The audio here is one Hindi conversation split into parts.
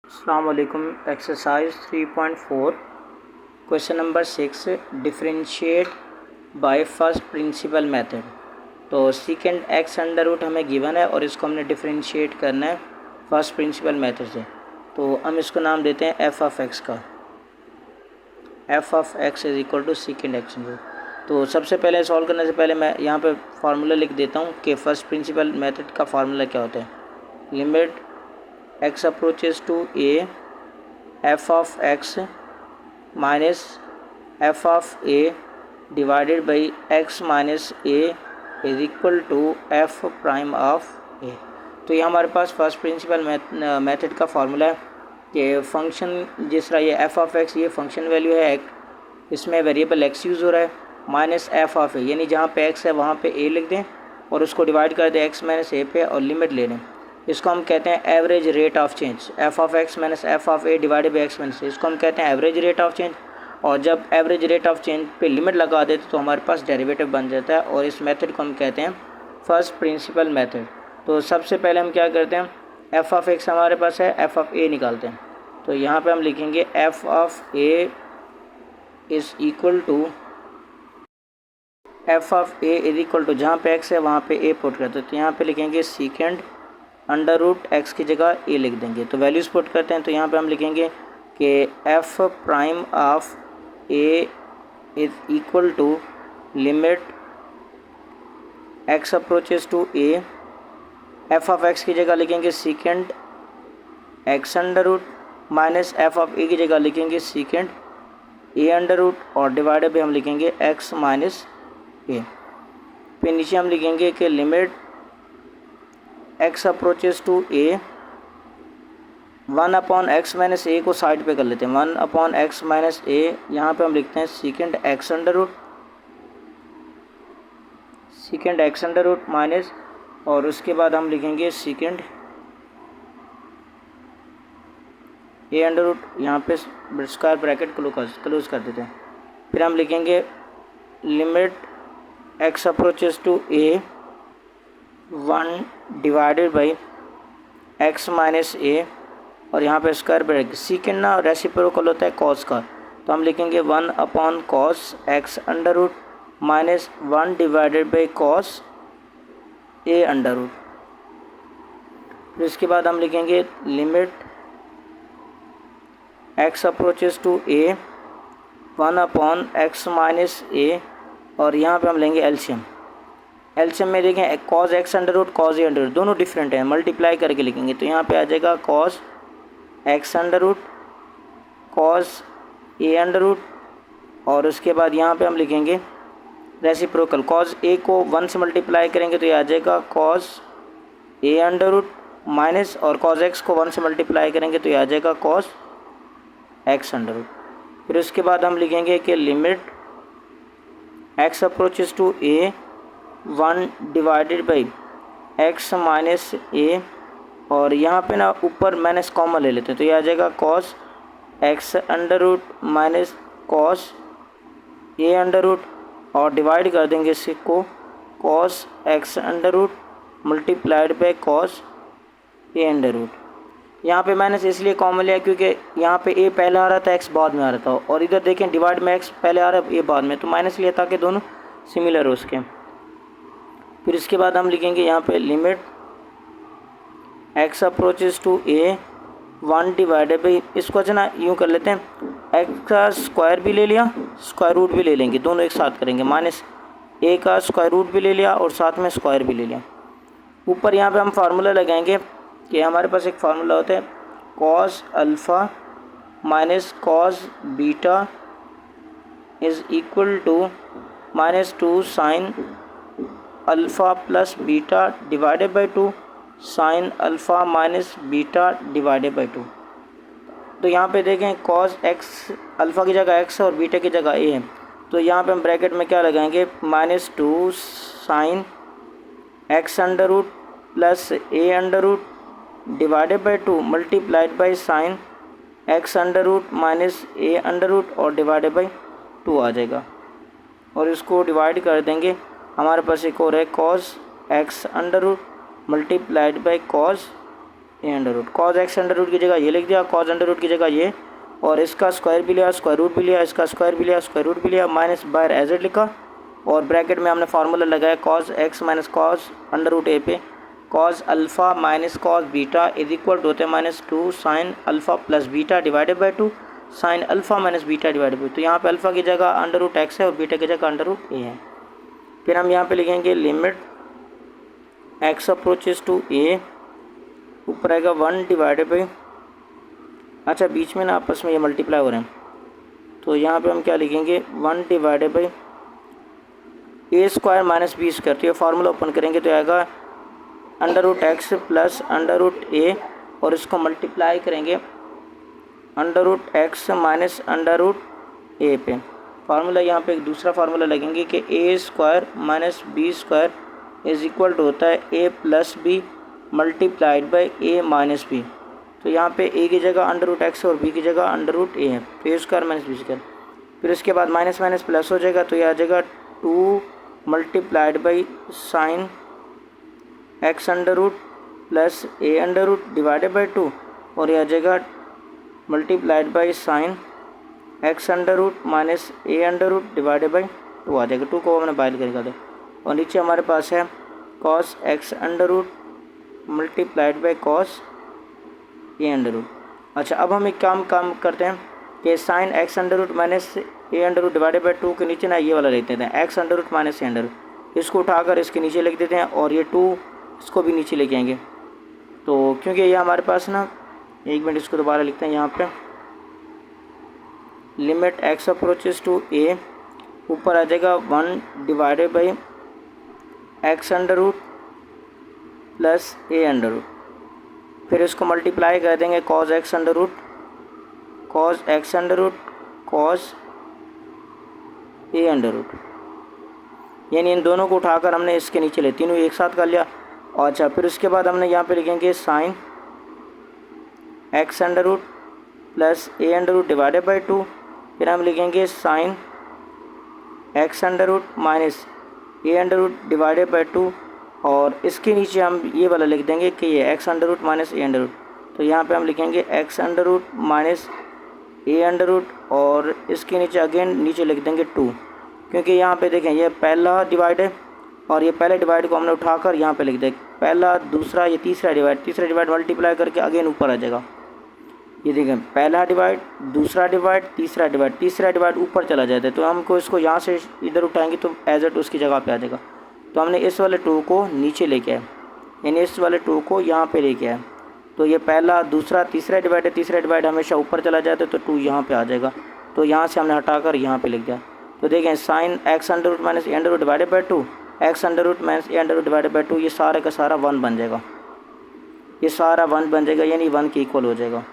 अस्सलाम वालेकुम। Exercise 3.4 question number 6 differentiate by first principle method. तो सीकेंड एक्स अंडर रूट हमें गिवन है और इसको हमने डिफरेंशिएट करना है फर्स्ट प्रिंसिपल मेथड से। तो हम इसको नाम देते हैं एफ ऑफ एक्स का। F of x is equal to secant x under root. तो सबसे पहले सॉल्व करने से पहले मैं यहाँ पे फार्मूला लिख देता हूँ कि फर्स्ट प्रिंसिपल मेथड का फार्मूला क्या होता है। Limit x approaches to a f of x minus f of a divided by x minus a is equal to f prime of a। तो ये हमारे पास फर्स्ट प्रिंसिपल मेथड का फार्मूला है कि फंक्शन जिस तरह ये f of x ये फंक्शन वैल्यू है, इसमें वेरिएबल x यूज़ हो रहा है, माइनस एफ ऑफ ए, यानी जहाँ पे x है वहाँ पे a लिख दें और उसको डिवाइड कर दें x माइनस ए पे और लिमिट ले लें। इसको हम कहते हैं average rate of change, f of x minus f of a divided by x minus a, इसको हम कहते हैं एवरेज रेट ऑफ चेंज। और जब एवरेज रेट ऑफ चेंज पे लिमिट लगा देते तो हमारे पास डेरिवेटिव बन जाता है और इस मेथड को हम कहते हैं फर्स्ट प्रिंसिपल मेथड। तो सबसे पहले हम क्या करते हैं, एफ ऑफ एक्स हमारे पास है, एफ ऑफ ए निकालते हैं। तो यहाँ पे हम लिखेंगे f of a is equal to f of a is equal to, जहाँ पे एक्स है वहाँ पे ए पुट करते हैं, तो यहाँ पे लिखेंगे सीकेंड अंडर रूट एक्स की जगह ए लिख देंगे। तो वैल्यूज़ पुट करते हैं, तो यहाँ पे हम लिखेंगे कि f prime of a is equal to limit x approaches to a, f of x की जगह लिखेंगे secant x under root minus f of a की जगह लिखेंगे सीकेंड ए अंडर रूट और डिवाइडेड पे हम लिखेंगे एक्स माइनस ए। फिर नीचे हम लिखेंगे कि limit x approaches to a, 1 upon x minus a को साइड पे कर लेते हैं, 1 अपॉन एक्स माइनस ए, यहाँ पे हम लिखते हैं secant x under root minus, और उसके बाद हम लिखेंगे सीकेंड ए अंडर रूट, यहाँ पे स्क्वायर ब्रैकेट क्लोज कर देते हैं। फिर हम लिखेंगे limit x approaches to a 1 divided by x minus a, और यहाँ पे स्क्वायर ब्रैकेट, सीकेंड ना रेसिप्रोकल होता है कॉस का, तो हम लिखेंगे 1 upon cos x under root minus 1 divided by cos a under root. फिर इसके बाद हम लिखेंगे limit x approaches to a 1 upon x minus a, और यहाँ पे हम लेंगे एलसीएम में देखें cos x under root cos a under root दोनों डिफरेंट हैं, मल्टीप्लाई करके लिखेंगे, तो यहाँ पे आ जाएगा cos x under root cos a under root, और उसके बाद यहाँ पे हम लिखेंगे रेसिप्रोकल, कॉस ए को 1 से मल्टीप्लाई करेंगे तो ये आ जाएगा cos a under root minus, और कॉस एक्स को 1 से मल्टीप्लाई करेंगे तो ये आ जाएगा कॉस एक्स अंडर रूट। फिर उसके बाद हम लिखेंगे कि limit x approaches to a 1 divided by x minus a, और यहाँ पे ना ऊपर माइनस कॉमन ले लेते हैं, तो ये आ जाएगा cos x under root minus cos a under root, और डिवाइड कर देंगे इसी को cos x under root multiplied by cos a under root. यहाँ पे माइनस इसलिए कॉमन लिया क्योंकि यहाँ पे ए पहले आ रहा था एक्स बाद में आ रहा था, और इधर देखें डिवाइड में एक्स पहले आ रहा है ए बाद में, तो माइनस लिया ताकि दोनों सिमिलर हो उसके। फिर इसके बाद हम लिखेंगे यहाँ पे limit x approaches to a 1 divided by, इसको अच्छा ना यूँ कर लेते हैं, x का स्क्वायर भी ले लिया स्क्वायर रूट भी ले लेंगे, दोनों एक साथ करेंगे, माइनस a का स्क्वायर रूट भी ले लिया और साथ में स्क्वायर भी ले लिया। ऊपर यहाँ पे हम फार्मूला लगाएंगे कि हमारे पास एक फार्मूला होता है cos alpha minus cos beta is equal to -2 sine alpha plus beta divided by 2 sine alpha minus beta divided by 2। तो यहाँ पे देखें कॉस एक्स अल्फ़ा की जगह एक्स और बीटा की जगह ए है, तो यहाँ पे हम ब्रैकेट में क्या लगाएंगे -2 sine x under root plus a under root divided by 2 multiplied by sine x under root minus a under root और डिवाइडेड बाई 2 आ जाएगा, और इसको डिवाइड कर देंगे, हमारे पास एक और है cos x under root multiplied by cos a under root. Cos x under root की जगह ये लिख दिया, कॉज अंडर रूट की जगह ये, और इसका स्क्वायर भी लिया, स्क्वायर रूट भी लिया, इसका स्क्वायर भी लिया, स्क्वायर रूट भी लिया, माइनस बाहर एज इट लिखा, और ब्रैकेट में हमने फार्मूला लगाया cos x minus cos under root a पे, cos alpha minus cos beta is equal to होता है -2 sine alpha plus beta divided by 2 sine alpha minus beta divided by. तो यहाँ पे अल्फ़ा की जगह अंडर रूट एक्स है और बीटा की जगह अंडर रूट ए है। फिर हम यहाँ पे लिखेंगे limit x approaches to a, ऊपर आएगा 1 डिवाइडेड बाई, अच्छा बीच में ना आपस में ये मल्टीप्लाई हो रहे हैं, तो यहाँ पे हम क्या लिखेंगे 1 divided by a square minus b square. तो ये फार्मूला ओपन करेंगे तो आएगा under root x plus under root a, और इसको मल्टीप्लाई करेंगे under root x minus under root a पे। फार्मूला यहाँ पे एक दूसरा फार्मूला लगेंगे कि a square minus b square is equal to होता है a plus b multiplied by a minus b. तो यहाँ पे ए की जगह अंडर रूट एक्स और बी की जगह अंडर रूट ए है, तो ए स्क्वायर माइनस बी स्क्वायर। फिर उसके बाद माइनस माइनस प्लस हो जाएगा, तो यह आ जाएगा 2 multiplied by sine x under root plus a under root divided by 2, और यह आ जाएगा multiplied by sine x under root minus a under root divided by 2 आ जाएगा। 2 को हमने बाहर करेगा दो, और नीचे हमारे पास है cos x under root multiplied by cos a under root. अच्छा अब हम एक काम करते हैं कि sine x under root minus a under root divided by 2 के नीचे ना ये वाला लिख देते हैं x under root minus a under root, इसको उठाकर इसके नीचे लिख देते हैं, और ये 2 इसको भी नीचे लेके आएंगे। तो क्योंकि ये हमारे पास ना, एक मिनट इसको दोबारा लिखते हैं यहाँ पे, limit x approaches to a, ऊपर आ जाएगा 1 divided by x under root plus a under root, फिर इसको मल्टीप्लाई कर देंगे cos x under root cos a under root, यानी इन दोनों को उठाकर हमने इसके नीचे ले, तीनों एक साथ कर लिया। और अच्छा फिर उसके बाद हमने यहाँ पे लिखेंगे sine x under root plus a under root divided by 2, फिर हम लिखेंगे sine x under root minus a under root divided by 2, और इसके नीचे हम ये वाला लिख देंगे कि ये x under root minus a under root. तो यहाँ पे हम लिखेंगे x under root minus a under root, और इसके नीचे अगेन नीचे लिख देंगे 2, क्योंकि यहाँ पे देखें ये पहला डिवाइड है, और ये पहले डिवाइड को हमने उठाकर यहाँ पे लिख दें पहला दूसरा, ये तीसरा डिवाइड मल्टीप्लाई करके अगेन ऊपर आ जाएगा। ये देखें पहला डिवाइड, दूसरा डिवाइड, तीसरा डिवाइड ऊपर चला जाता है, तो हमको इसको यहाँ से इधर उठाएंगे तो एज इट उसकी जगह पे आ जाएगा। तो हमने इस वाले 2 को नीचे लेके आए, यानी इस वाले 2 को यहाँ पे लेके आए, तो ये पहला दूसरा तीसरा डिवाइड है, तीसरा डिवाइड हमेशा ऊपर चला जाता है, तो 2 यहाँ पे आ जाएगा, तो यहाँ से हमने हटाकर यहाँ पे लिख दिया। तो देखें sine x under root minus a under root divided by 2, x under root minus a under root divided by 2, ये सारा का सारा 1 बन जाएगा, ये सारा 1 बन जाएगा, यानी 1 के इक्वल हो जाएगा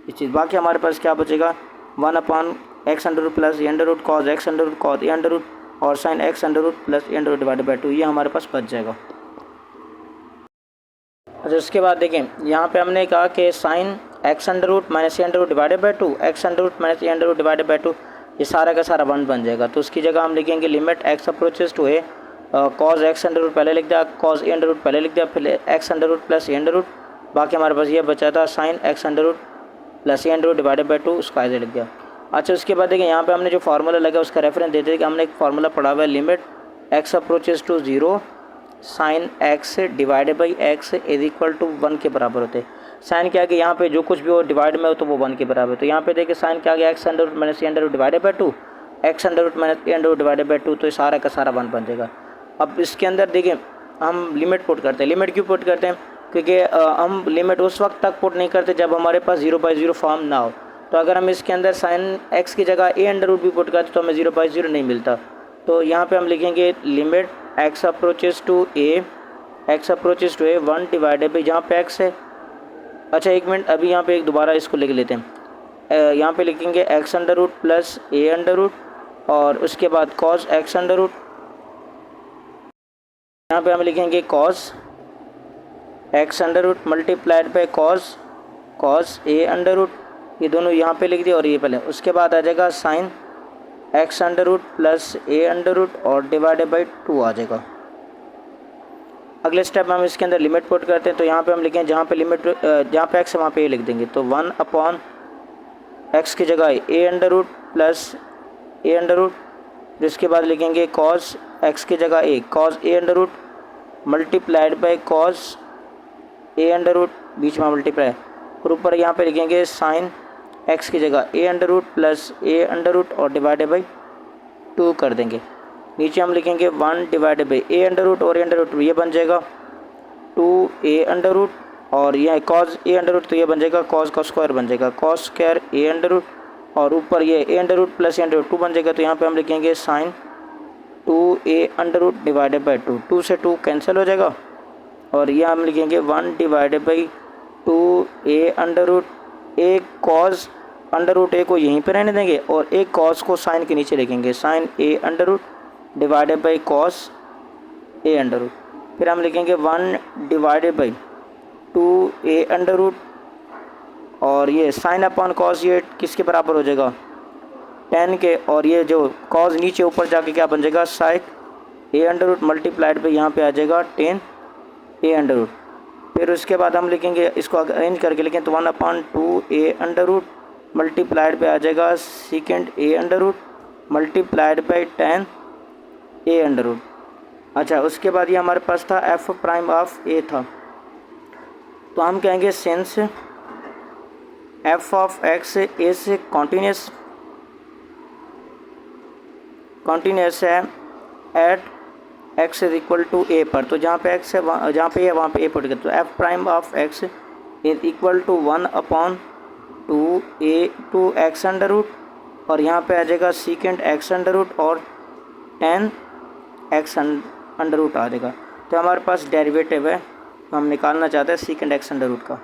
इस चीज़। बाकी हमारे पास क्या बचेगा 1 upon x under root plus a under root cos x under root cos a under root और sine x under root plus a under root divided by 2, ये हमारे पास बच जाएगा। अच्छा उसके बाद देखें यहाँ पे हमने कहा कि sine x under root minus a under root divided by 2, x under root minus a under root divided by 2, ये सारा का सारा 1 बन जाएगा। तो उसकी जगह हम लिखेंगे limit x approaches to a, cause x under root पहले लिख दिया, कॉज ए अंडर रूट पहले लिख दिया, फिर x under root plus a under root, बाकी हमारे पास ये बचा था sine x under root plus a under root divided by 2, उसका ऐसे लिख दिया। अच्छा उसके बाद देखिए यहाँ पे हमने जो फार्मूला लगा उसका रेफरेंस देते हैं कि हमने एक फार्मूला पढ़ा हुआ है limit x approaches to 0 sine x divided by x is equal to 1 के बराबर होते हैं। साइन क्या है कि यहाँ पे जो कुछ भी हो डिवाइड में हो तो वो 1 के बराबर है। तो यहाँ पे देखिए साइन क्या आ गया x under root minus a under root divided by 2, x under root minus a under root divided by 2, तो ये सारा का सारा 1 बन जाएगा। अब इसके अंदर देखिए हम लिमिट पुट करते हैं। लिमिट क्यों पुट करते हैं? क्योंकि हम लिमिट उस वक्त तक पुट नहीं करते जब हमारे पास 0/0 फॉर्म ना हो। तो अगर हम इसके अंदर साइन एक्स की जगह ए अंडर रूट भी पुट करते तो हमें 0/0 नहीं मिलता। तो यहाँ पे हम लिखेंगे limit x approaches to a 1 divided by जहाँ पे एक्स है। अच्छा एक मिनट, अभी यहाँ पे एक दोबारा इसको लिख लेते हैं। यहाँ पे लिखेंगे x under root plus a under root और उसके बाद कॉस एक्स अंडर रूट, यहाँ पे हम लिखेंगे cos x under root multiplied by cos a under root, ये दोनों यहाँ पे लिख दिए और ये पहले। उसके बाद आ जाएगा sine x under root plus a under root और डिवाइडेड बाई 2 आ जाएगा। अगले स्टेप में हम इसके अंदर लिमिट पुट करते हैं। तो यहाँ पे हम लिखें जहाँ पे लिमिट जहाँ पे एक्स है वहाँ पे ए लिख देंगे। तो 1 अपॉन एक्स की जगह a under root plus a under root, जिसके बाद लिखेंगे कॉस एक्स की जगह a cos a under root multiplied by cos a under root, बीच में मल्टीप्लाई, और ऊपर यहाँ पे लिखेंगे साइन एक्स की जगह a under root plus a under root और डिवाइडेड बाई 2 कर देंगे। नीचे हम लिखेंगे 1 divided by a under root और ए अंडर रूट, ये बन जाएगा 2 ए अंडर रूट, और यह कॉस ए अंडर रूट तो ये बन जाएगा कॉस का स्क्वायर बन जाएगा cos square a under root, और ऊपर ये a under root plus a under root 2 बन जाएगा। तो यहाँ पे हम लिखेंगे sine 2 a under root divided by 2, 2 से 2 कैंसिल हो जाएगा, और यह हम लिखेंगे 1 divided by 2 a under root, एक कॉस अंडर रूट ए को यहीं पे रहने देंगे और एक कॉस को साइन के नीचे लिखेंगे sine a under root divided by cos a under root. फिर हम लिखेंगे 1 divided by 2 a under root, और ये साइन अपॉन कॉस ये किसके बराबर हो जाएगा 10 के, और ये जो कॉस नीचे ऊपर जाके क्या बन जाएगा साइक ए अंडर रूट मल्टीप्लाइड पे यहाँ पे आ जाएगा 10 ए अंडर रूट। फिर उसके बाद हम लिखेंगे इसको अरेंज करके लिखें तो 1 upon 2 a under root multiplied पे आ जाएगा second a under root multiplied by 10 a under root. अच्छा, उसके बाद ये हमारे पास था एफ प्राइम ऑफ ए था, तो हम कहेंगे since f of x is continuous है at x is equal to a पर, तो जहाँ पे एक्स है जहाँ पे ए है वहाँ पे ए पुट करते, तो f prime of x is equal to 1 upon 2 x under root, और यहाँ पे आ जाएगा सीकेंड एक्स अंडर रूट और 10 एक्स अंडर रूट आ जाएगा। तो हमारे पास डेरिवेटिव है, हम निकालना चाहते हैं सीकेंड एक्स अंडर रूट का।